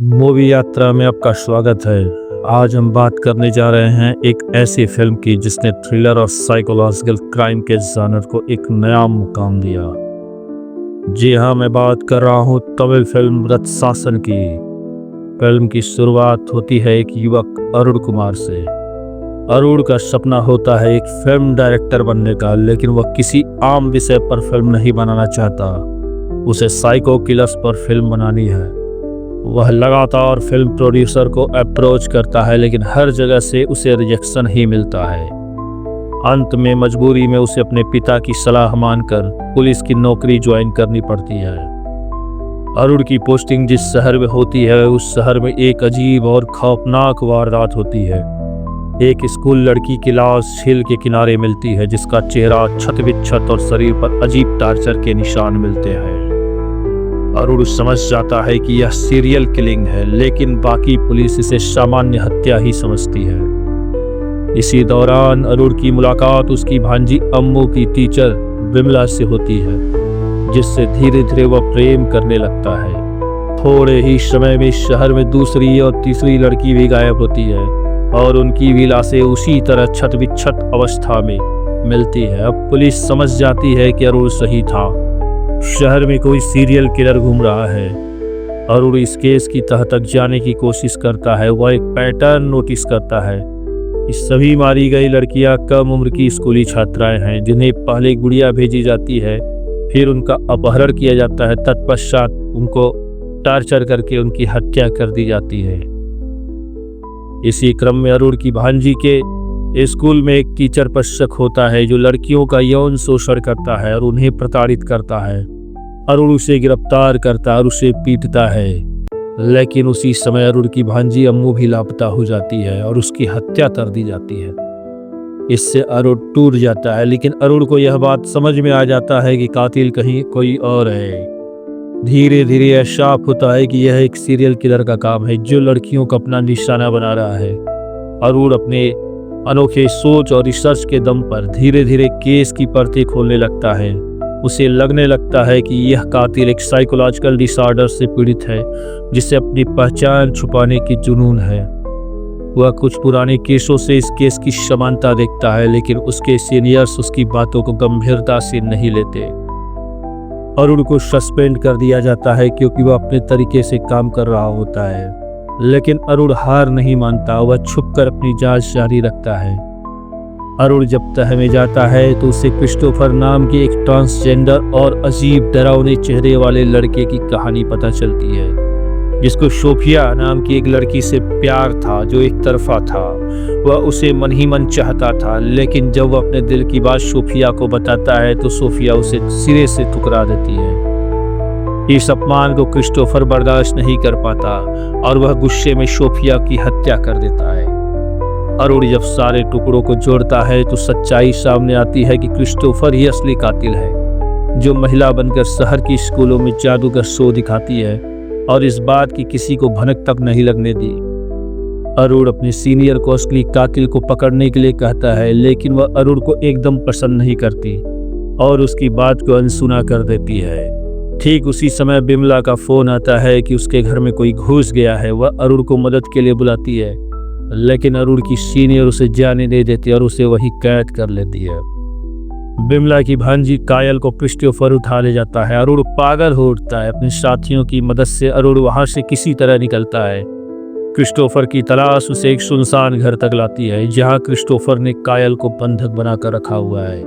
Movie यात्रा में आपका स्वागत है। आज हम बात करने जा रहे हैं एक ऐसी फिल्म की जिसने थ्रिलर और साइकोलॉजिकल क्राइम के जॉनर को एक नया मुकाम दिया। जी हाँ, मैं बात कर रहा हूँ तमिल फिल्म रत्सासन की। फिल्म की शुरुआत होती है एक युवक अरुण कुमार से। अरुण का सपना होता है एक फिल्म डायरेक्टर बनने का, लेकिन वह किसी आम विषय पर फिल्म नहीं बनाना चाहता। उसे साइको किलर्स पर फिल्म बनानी है। वह लगातार फिल्म प्रोड्यूसर को अप्रोच करता है, लेकिन हर जगह से उसे रिजेक्शन ही मिलता है। अंत में मजबूरी में उसे अपने पिता की सलाह मानकर पुलिस की नौकरी ज्वाइन करनी पड़ती है। अरुण की पोस्टिंग जिस शहर में होती है, उस शहर में एक अजीब और खौफनाक वारदात होती है। एक स्कूल लड़की की लाश झील के किनारे मिलती है, जिसका चेहरा क्षत-विक्षत और शरीर पर अजीब टार्चर के निशान मिलते हैं। अरुण समझ जाता है कि यह सीरियल किलिंग है, लेकिन बाकी पुलिस इसे सामान्य हत्या ही समझती है। इसी दौरान अरुण की मुलाकात उसकी भांजी अम्मू की टीचर विमला से होती है, जिससे धीरे धीरे वह प्रेम करने लगता है। थोड़े ही समय में शहर में दूसरी और तीसरी लड़की भी गायब होती है और उनकी भी लाशें उसी तरह क्षत-विक्षत अवस्था में मिलती है। अब पुलिस समझ जाती है कि अरुण सही था। शहर में कोई सीरियल किलर घूम रहा है। अरुण इस केस की तह तक जाने की कोशिश करता है। वह एक पैटर्न नोटिस करता है कि सभी मारी गई लड़कियां कम उम्र की स्कूली छात्राएं हैं, जिन्हें पहले गुड़िया भेजी जाती है, फिर उनका अपहरण किया जाता है, तत्पश्चात उनको टार्चर करके उनकी हत्या कर दी जाती है। इसी क्रम में अरुण की भांजी के स्कूल में एक टीचर पर शक होता है, जो लड़कियों का यौन शोषण करता है और उन्हें प्रताड़ित करता है। अरुण उसे गिरफ्तार करता और उसे पीटता है, लेकिन उसी समय अरुण की भांजी अम्मू भी लापता हो जाती है और उसकी हत्या कर दी जाती है। इससे अरुण टूट जाता है, लेकिन अरुण को यह बात समझ में आ जाता है कि कातिल कहीं कोई और है। धीरे धीरे यह साफ होता है कि यह एक सीरियल किलर का काम है, जो लड़कियों को अपना निशाना बना रहा है। अरुण अपने अनोखे सोच और रिसर्च के दम पर धीरे धीरे केस की परतें खोलने लगता है। उसे लगने लगता है कि यह कातिल एक साइकोलॉजिकल डिसऑर्डर से पीड़ित है, जिसे अपनी पहचान छुपाने की जुनून है। वह कुछ पुराने केसों से इस केस की समानता देखता है, लेकिन उसके सीनियर्स उसकी बातों को गंभीरता से नहीं लेते। अरुण को सस्पेंड कर दिया जाता है क्योंकि वह अपने तरीके से काम कर रहा होता है, लेकिन अरुण हार नहीं मानता। वह छुपकर अपनी जांच जारी रखता है। अरुण जब तह में जाता है तो उसे क्रिस्टोफर नाम के एक ट्रांसजेंडर और अजीब डरावने चेहरे वाले लड़के की कहानी पता चलती है, जिसको सोफिया नाम की एक लड़की से प्यार था, जो एक तरफा था। वह उसे मन ही मन चाहता था, लेकिन जब वह अपने दिल की बात सोफिया को बताता है तो सोफिया उसे सिरे से ठुकरा देती है। इस अपमान को क्रिस्टोफर बर्दाश्त नहीं कर पाता और वह गुस्से में सोफिया की हत्या कर देता है। अरुण जब सारे टुकड़ों को जोड़ता है तो सच्चाई सामने आती है कि क्रिस्टोफर ही असली कातिल है, जो महिला बनकर शहर की स्कूलों में जादू का शो दिखाती है और इस बात की किसी को भनक तक नहीं लगने दी। अरुण अपने सीनियर को असली कातिल को पकड़ने के लिए कहता है, लेकिन वह अरुण को एकदम पसंद नहीं करती और उसकी बात को अनसुना कर देती है। ठीक उसी समय विमला का फोन आता है कि उसके घर में कोई घुस गया है। वह अरुण को मदद के लिए बुलाती है, लेकिन अरुण की सीनियर उसे जाने नहीं देती और उसे वही कैद कर लेती है। विमला की भांजी कायल को क्रिस्टोफर उठा ले जाता है। अरुण पागल हो उठता है। अपने साथियों की मदद से अरुण वहां से किसी तरह निकलता है। क्रिस्टोफर की तलाश उसे एक सुनसान घर तक लाती है, जहां क्रिस्टोफर ने कायल को बंधक बनाकर रखा हुआ है।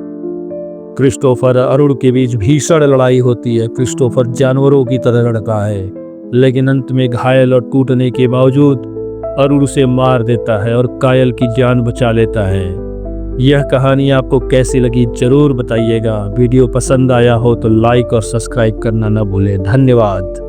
क्रिस्टोफर और अरुण के बीच भीषण लड़ाई होती है। क्रिस्टोफर जानवरों की तरह लड़का है, लेकिन अंत में घायल और टूटने के बावजूद अरुण उसे मार देता है और कायल की जान बचा लेता है। यह कहानी आपको कैसी लगी जरूर बताइएगा। वीडियो पसंद आया हो तो लाइक और सब्सक्राइब करना न भूलें। धन्यवाद।